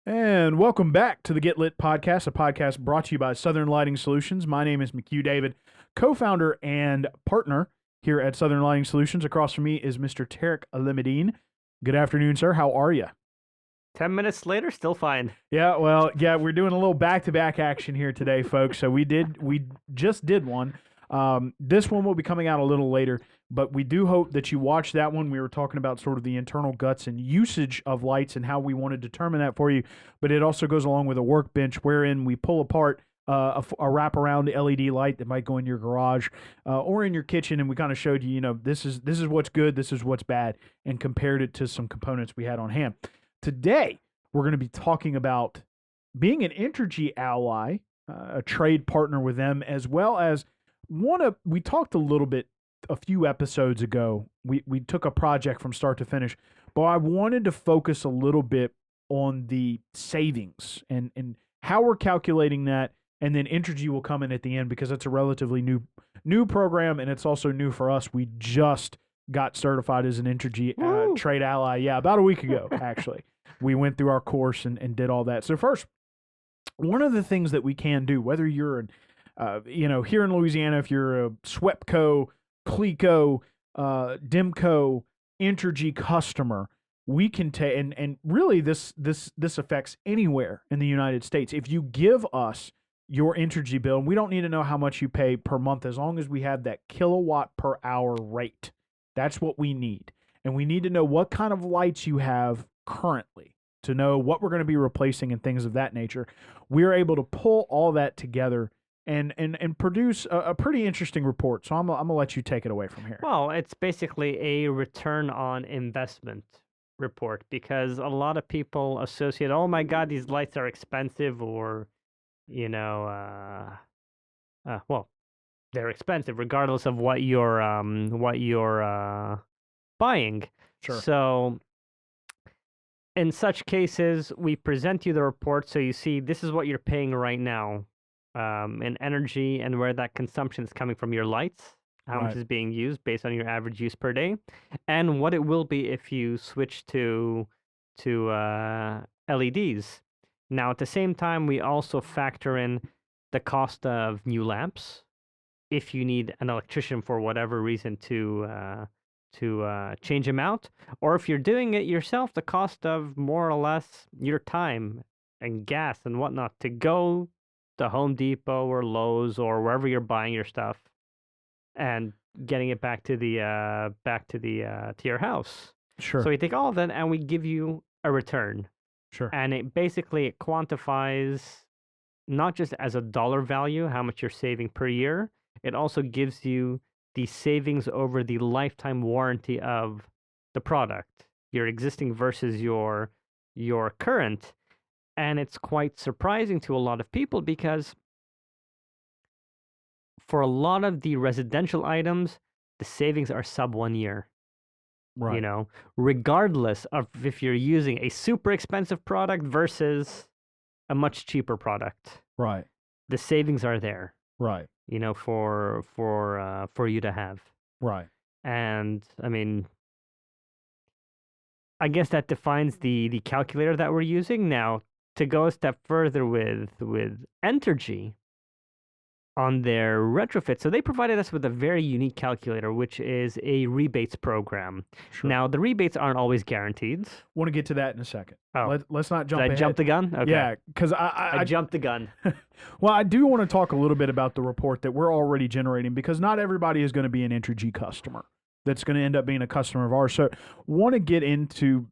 And welcome back to the Get Lit podcast, a podcast brought to you by Southern Lighting Solutions. My name is McHugh David, co-founder and partner here at Southern Lighting Solutions. Across from me is Mr. Tarek Alimedine. Good afternoon, sir. How are you? 10 minutes later, still fine. Yeah, we're doing a little back-to-back action here today, folks. So we just did one. This one will be coming out a little later, but we do hope that you watch that one. We were talking about sort of the internal guts and usage of lights and how we want to determine that for you. But it also goes along with a workbench wherein we pull apart a wraparound LED light that might go in your garage or in your kitchen, and we kind of showed you, this is what's good, this is what's bad, and compared it to some components we had on hand. Today, we're going to be talking about being an Entergy ally, a trade partner with them, as well as we talked a little bit a few episodes ago. We took a project from start to finish, but I wanted to focus a little bit on the savings and how we're calculating that, and then Entergy will come in at the end because it's a relatively new program, and it's also new for us. We just got certified as an Entergy trade ally, about a week ago, actually. We went through our course and did all that. So first, one of the things that we can do, whether you're here in Louisiana, if you're a SWEPCO, CLECO, DIMCO, Entergy customer, we can take, and really this affects anywhere in the United States. If you give us your Entergy bill, and we don't need to know how much you pay per month, as long as we have that kilowatt per hour rate. That's what we need. And we need to know what kind of lights you have currently to know what we're going to be replacing and things of that nature. We're able to pull all that together and produce a pretty interesting report. So I'm gonna let you take it away from here. Well, it's basically a return on investment report, because a lot of people associate, oh my God, these lights are expensive, or, they're expensive regardless of what you're buying. Sure. So in such cases, we present you the report so you see this is what you're paying right now in energy and where that consumption is coming from your lights, how much is being used based on your average use per day, and what it will be if you switch to LEDs. Now, at the same time, we also factor in the cost of new lamps if you need an electrician for whatever reason to change them out, or if you're doing it yourself, the cost of more or less your time and gas and whatnot to go to Home Depot or Lowe's or wherever you're buying your stuff and getting it back to your house. Sure. So we take all of that and we give you a return. Sure. And it quantifies not just as a dollar value how much you're saving per year. It also gives you the savings over the lifetime warranty of the product, your existing versus your current. And it's quite surprising to a lot of people, because for a lot of the residential items, the savings are sub 1 year. Right. Regardless of if you're using a super expensive product versus a much cheaper product. Right. The savings are there. Right. For you to have. Right. And I mean, I guess that defines the calculator that we're using. Now, to go a step further with Entergy on their retrofit, so they provided us with a very unique calculator, which is a rebates program. Sure. Now, the rebates aren't always guaranteed. Want to get to that in a second. Oh, let's not jump Did I ahead. jump the gun? Okay. Yeah, because I jumped the gun. Well, I do want to talk a little bit about the report that we're already generating, because not everybody is going to be an Entergy customer that's going to end up being a customer of ours. So want to get into,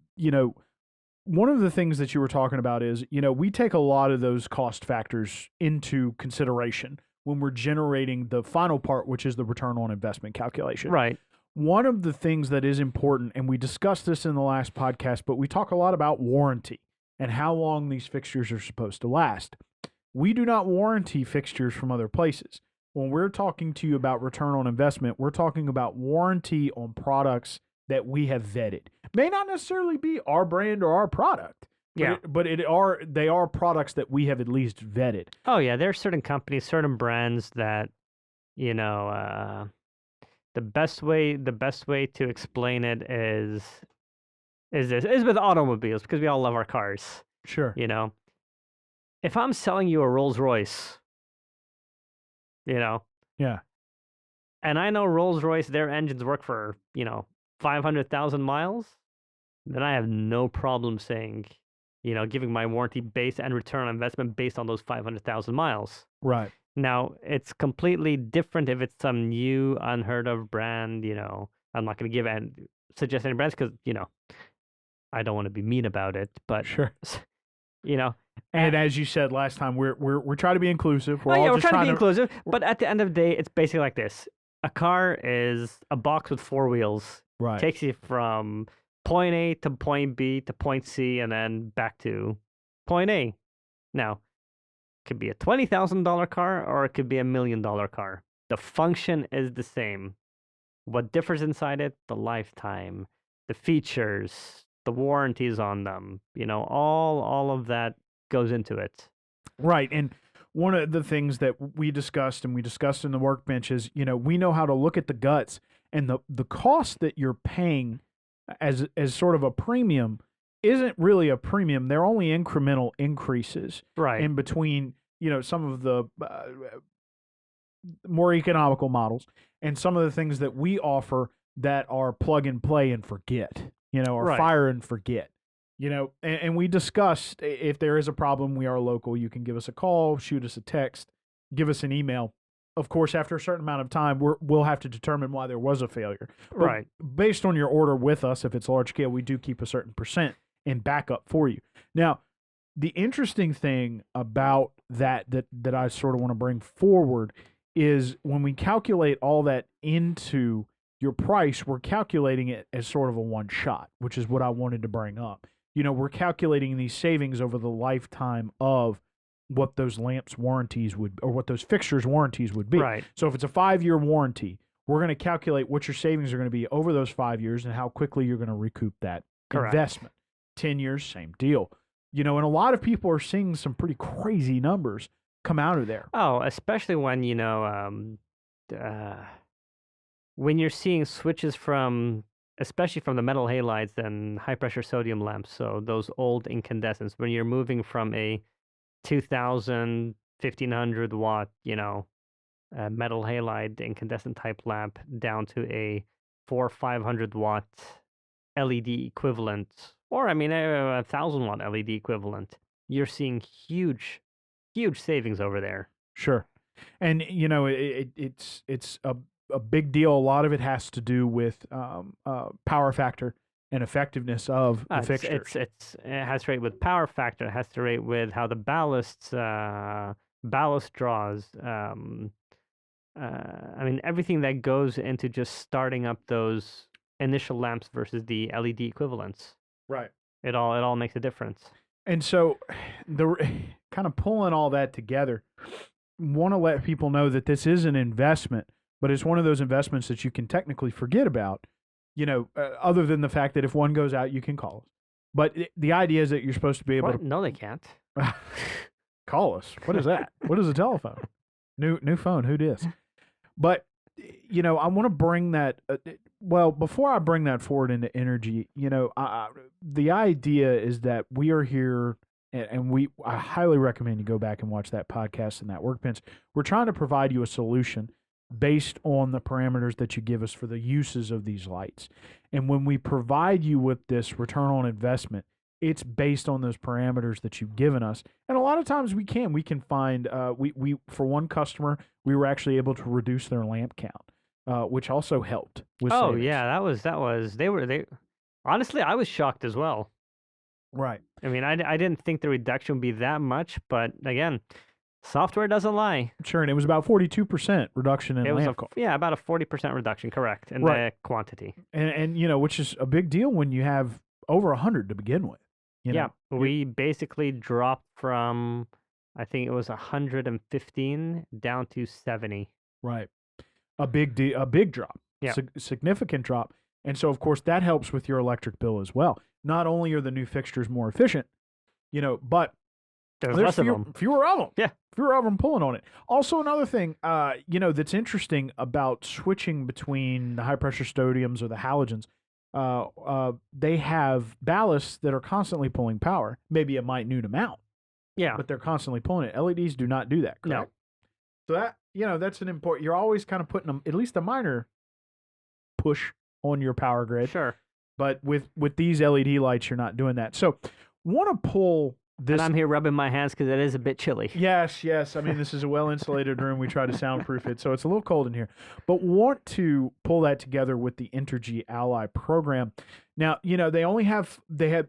one of the things that you were talking about is, we take a lot of those cost factors into consideration when we're generating the final part, which is the return on investment calculation. Right. One of the things that is important, and we discussed this in the last podcast, but we talk a lot about warranty and how long these fixtures are supposed to last. We do not warranty fixtures from other places. When we're talking to you about return on investment, we're talking about warranty on products that we have vetted. May not necessarily be our brand or our product. But they are products that we have at least vetted. Oh yeah, there are certain companies, certain brands that, the best way to explain it is with automobiles, because we all love our cars. Sure. You know, if I'm selling you a Rolls Royce, you know, Yeah. and I know Rolls Royce, their engines work for, 500,000 miles, then I have no problem saying, giving my warranty base and return on investment based on those 500,000 miles. Right. Now, it's completely different if it's some new, unheard of brand, I'm not going to give and suggest any brands because, I don't want to be mean about it, but, Sure. you know. And as you said last time, we're trying to be inclusive. We're Oh, all yeah, we're just trying to be inclusive, but at the end of the day, it's basically like this. A car is a box with 4 wheels. Right. Takes you from point A to point B to point C and then back to point A. Now, it could be a $20,000 car or it could be a $1 million car. The function is the same. What differs inside it? The lifetime, the features, the warranties on them. All of that goes into it. Right. And one of the things that we discussed in the workbench is, we know how to look at the guts, and the cost that you're paying as sort of a premium isn't really a premium. They're only incremental increases Right. in between, some of the more economical models and some of the things that we offer that are plug and play and forget, or Right. fire and forget. And we discussed if there is a problem, we are local. You can give us a call, shoot us a text, give us an email. Of course, after a certain amount of time, we'll have to determine why there was a failure. But Right. based on your order with us, if it's large scale, we do keep a certain percent in backup for you. Now, the interesting thing about that I sort of want to bring forward is when we calculate all that into your price, we're calculating it as sort of a one shot, which is what I wanted to bring up. We're calculating these savings over the lifetime of what those lamps warranties would, or what those fixtures warranties would be. Right. So if it's a 5-year warranty, we're going to calculate what your savings are going to be over those 5 years and how quickly you're going to recoup that Correct. investment. 10 years, same deal. And a lot of people are seeing some pretty crazy numbers come out of there. Oh, especially when, when you're seeing switches especially from the metal halides and high pressure sodium lamps, so those old incandescents, when you're moving from a 2000, 1500 watt, metal halide incandescent type lamp down to a 400-500 watt LED equivalent, or a 1,000 watt LED equivalent, you're seeing huge savings over there. Sure. And, it's a big deal. A lot of it has to do with power factor and effectiveness of the fixtures. It has to rate with power factor. It has to rate with how the ballast draws. Everything that goes into just starting up those initial lamps versus the LED equivalents. Right. It all makes a difference. And so, kind of pulling all that together, want to let people know that this is an investment, but it's one of those investments that you can technically forget about, other than the fact that if one goes out, you can call us. But the idea is that you're supposed to be able to... No, they can't. Call us. What is that? What is a telephone? New phone. Who dis? But, I want to bring that... before I bring that forward into energy, the idea is that we are here, and I highly recommend you go back and watch that podcast and that workbench. We're trying to provide you a solution based on the parameters that you give us for the uses of these lights. And when we provide you with this return on investment, it's based on those parameters that you've given us. And a lot of times we can find, we for one customer, we were actually able to reduce their lamp count, which also helped with savings. Yeah, that was, honestly, I was shocked as well. Right. I didn't think the reduction would be that much, but again, software doesn't lie. Sure, and it was about 42% reduction in lamp cost. Yeah, about a 40% reduction, correct, in the quantity. And which is a big deal when you have over 100 to begin with. We basically dropped from, I think it was 115 down to 70. Right. A big drop. Yeah. Significant drop. And so, of course, that helps with your electric bill as well. Not only are the new fixtures more efficient, but there's less of them. Fewer of them. Yeah. Fewer of them pulling on it. Also, another thing, that's interesting about switching between the high-pressure sodiums or the halogens they have ballasts that are constantly pulling power, maybe a minute amount, Yeah. but they're constantly pulling it. LEDs do not do that, correct? So that, that's an important. You're always kind of putting at least a minor push on your power grid. Sure. But with these LED lights, you're not doing that. So, want to pull this. And I'm here rubbing my hands because it is a bit chilly. Yes. I mean, this is a well insulated room. We try to soundproof it, so it's a little cold in here. But want to pull that together with the Entergy Ally program. Now, they only have they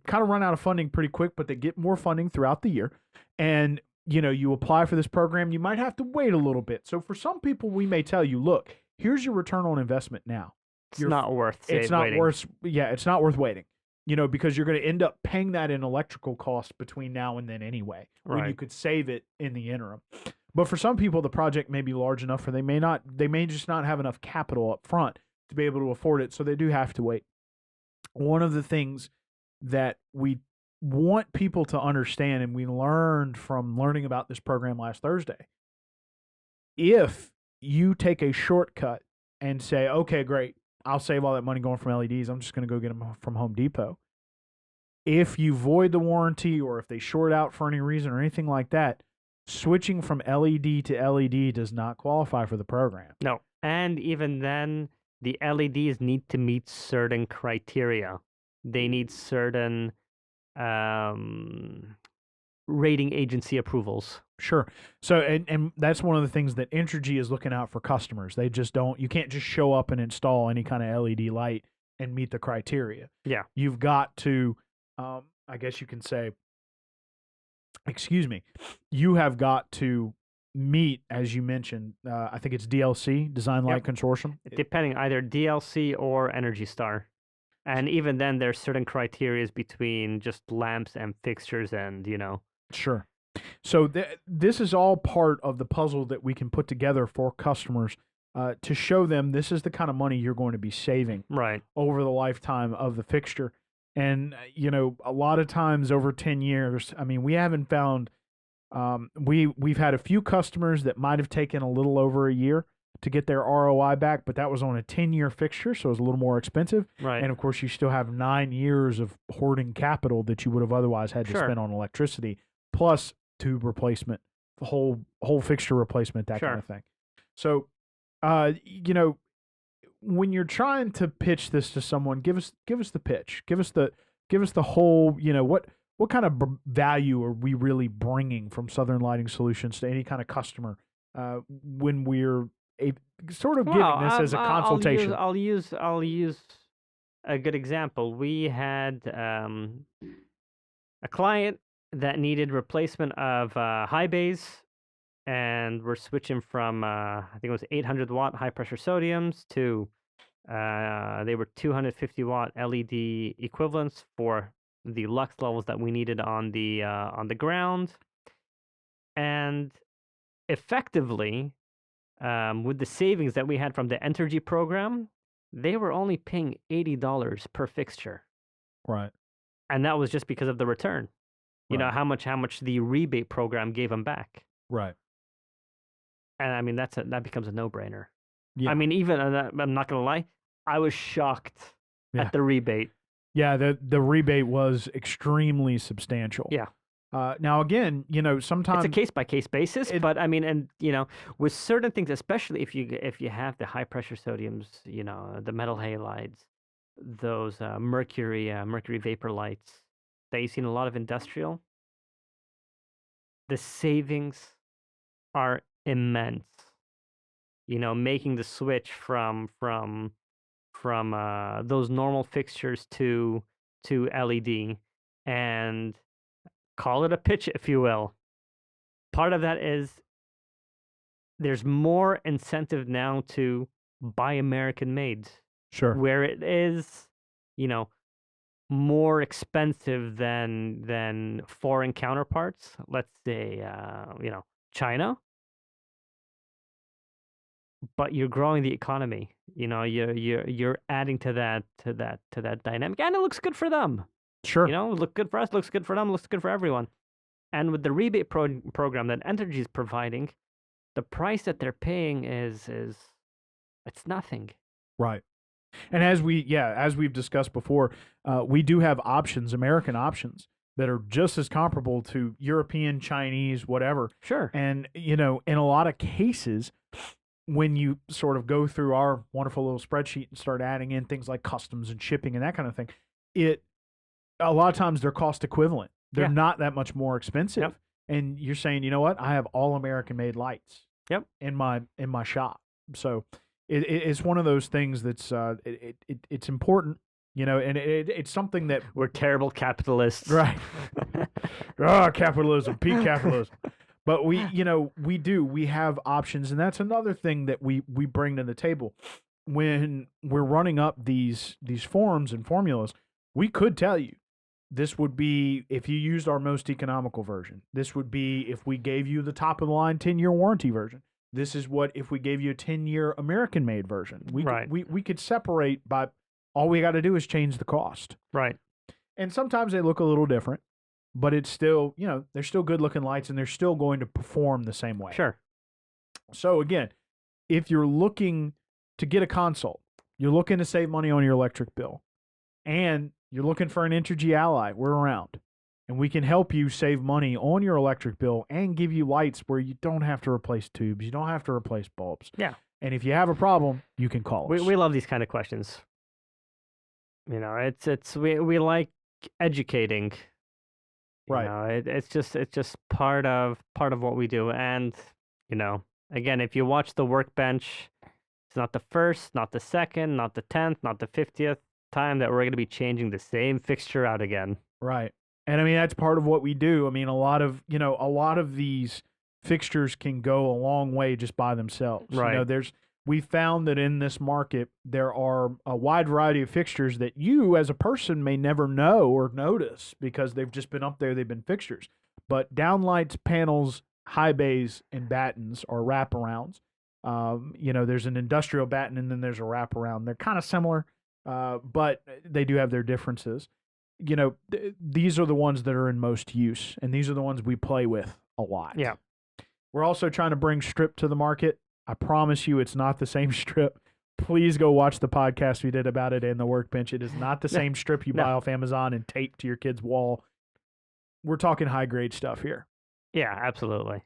kind of run out of funding pretty quick, but they get more funding throughout the year. And you apply for this program, you might have to wait a little bit. So for some people, we may tell you, look, here's your return on investment now. It's not worth waiting. It's not worth waiting. Because you're going to end up paying that in electrical costs between now and then anyway, when you could save it in the interim. But for some people, the project may be large enough, or they may just not have enough capital up front to be able to afford it, so they do have to wait. One of the things that we want people to understand, and we learned from learning about this program last Thursday, if you take a shortcut and say, okay, great, I'll save all that money going from LEDs, I'm just going to go get them from Home Depot. If you void the warranty, or if they short out for any reason or anything like that, switching from LED to LED does not qualify for the program. No. And even then, the LEDs need to meet certain criteria. They need certain rating agency approvals. Sure. So, and that's one of the things that Entergy is looking out for customers. They just you can't just show up and install any kind of LED light and meet the criteria. Yeah. You've got to, I guess you can say, you have got to meet, as you mentioned, I think it's DLC, Design Light Consortium. Depending, either DLC or Energy Star. And even then, there's certain criteria between just lamps and fixtures and, Sure. So this is all part of the puzzle that we can put together for customers to show them this is the kind of money you're going to be saving over the lifetime of the fixture. And, a lot of times over 10 years, I mean, we haven't found, we've had a few customers that might have taken a little over a year to get their ROI back, but that was on a 10-year fixture, so it was a little more expensive. Right. And, of course, you still have 9 years of hoarding capital that you would have otherwise had to spend on electricity, plus tube replacement, the whole fixture replacement, that kind of thing. So, when you're trying to pitch this to someone, give us the pitch. Give us the whole, what kind of value are we really bringing from Southern Lighting Solutions to any kind of customer when we're sort of giving this as a consultation? I'll use a good example. We had a client that needed replacement of high bays, and we're switching from I think it was 800 watt high pressure sodiums to they were 250 watt LED equivalents for the lux levels that we needed on the ground. And effectively, with the savings that we had from the Entergy program, they were only paying $80 per fixture. Right. And that was just because of the return. You know how much the rebate program gave them back. Right. And I mean that becomes a no-brainer. Yeah. I mean, even I'm not gonna lie, I was shocked at the rebate. Yeah, the rebate was extremely substantial. Yeah. Now again, sometimes it's a case-by-case basis, but I mean, and with certain things, especially if you have the high pressure sodiums, the metal halides, those mercury vapor lights that you see in a lot of industrial, the savings are immense. Making the switch from those normal fixtures to LED, and call it a pitch, if you will. Part of that is there's more incentive now to buy American made. Sure. Where it is, more expensive than foreign counterparts. Let's say, China. But you're growing the economy. You're adding to that dynamic, and it looks good for them. Sure. Look good for us, looks good for them, looks good for everyone. And with the rebate program that Entergy is providing, the price that they're paying is it's nothing. Right. And as we've discussed before, we do have options, American options, that are just as comparable to European, Chinese, whatever. Sure. And, in a lot of cases, when you sort of go through our wonderful little spreadsheet and start adding in things like customs and shipping and that kind of thing, a lot of times they're cost equivalent. They're not that much more expensive. Yep. And you're saying, you know what? I have all American made lights. Yep. In my shop. So it's one of those things that's it's important, and it's something that we're terrible capitalists. Right. Capitalism, peak capitalism. But we have options, and that's another thing that we bring to the table when we're running up these forms and formulas. We could tell you this would be if you used our most economical version. This would be if we gave you the top of the line 10-year warranty version. This is what if we gave you a 10-year American made version. We could separate by all we got to do is change the cost. Right. And sometimes they look a little different, but it's still, they're still good looking lights and they're still going to perform the same way. Sure. So again, if you're looking to get a consult, you're looking to save money on your electric bill, and you're looking for an Entergy ally, we're around. And we can help you save money on your electric bill and give you lights where you don't have to replace tubes. You don't have to replace bulbs. Yeah. And if you have a problem, you can call us. We love these kind of questions. We like educating. Right. It's just part of what we do. And, again, if you watch the workbench, it's not the first, not the second, not the 10th, not the 50th time that we're going to be changing the same fixture out again. Right. And that's part of what we do. A lot of these fixtures can go a long way just by themselves. Right. We found that in this market, there are a wide variety of fixtures that you as a person may never know or notice because they've just been up there. They've been fixtures. But downlights, panels, high bays, and battens are wraparounds. There's an industrial batten and then there's a wraparound. They're kind of similar, but they do have their differences. These are the ones that are in most use, and these are the ones we play with a lot. Yeah. We're also trying to bring strip to the market. I promise you it's not the same strip. Please go watch the podcast we did about it in the workbench. It is not the same strip you buy off Amazon and tape to your kid's wall. We're talking high-grade stuff here. Yeah, absolutely.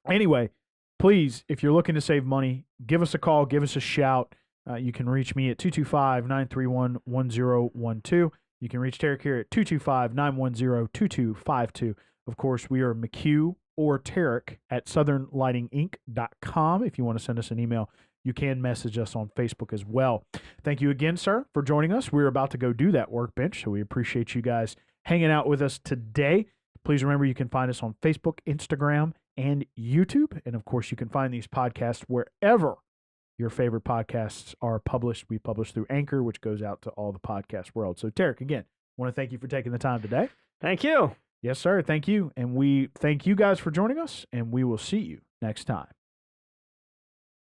Anyway, please, if you're looking to save money, give us a call, give us a shout. You can reach me at 225-931-1012. You can reach Tarek here at 225-910-2252. Of course, we are McHugh or Tarek at southernlightinginc.com. If you want to send us an email, you can message us on Facebook as well. Thank you again, sir, for joining us. We're about to go do that workbench, so we appreciate you guys hanging out with us today. Please remember you can find us on Facebook, Instagram, and YouTube. And, of course, you can find these podcasts wherever your favorite podcasts are published. We publish through Anchor, which goes out to all the podcast world. So, Tarek, again, I want to thank you for taking the time today. Thank you. Yes, sir. Thank you. And we thank you guys for joining us, and we will see you next time.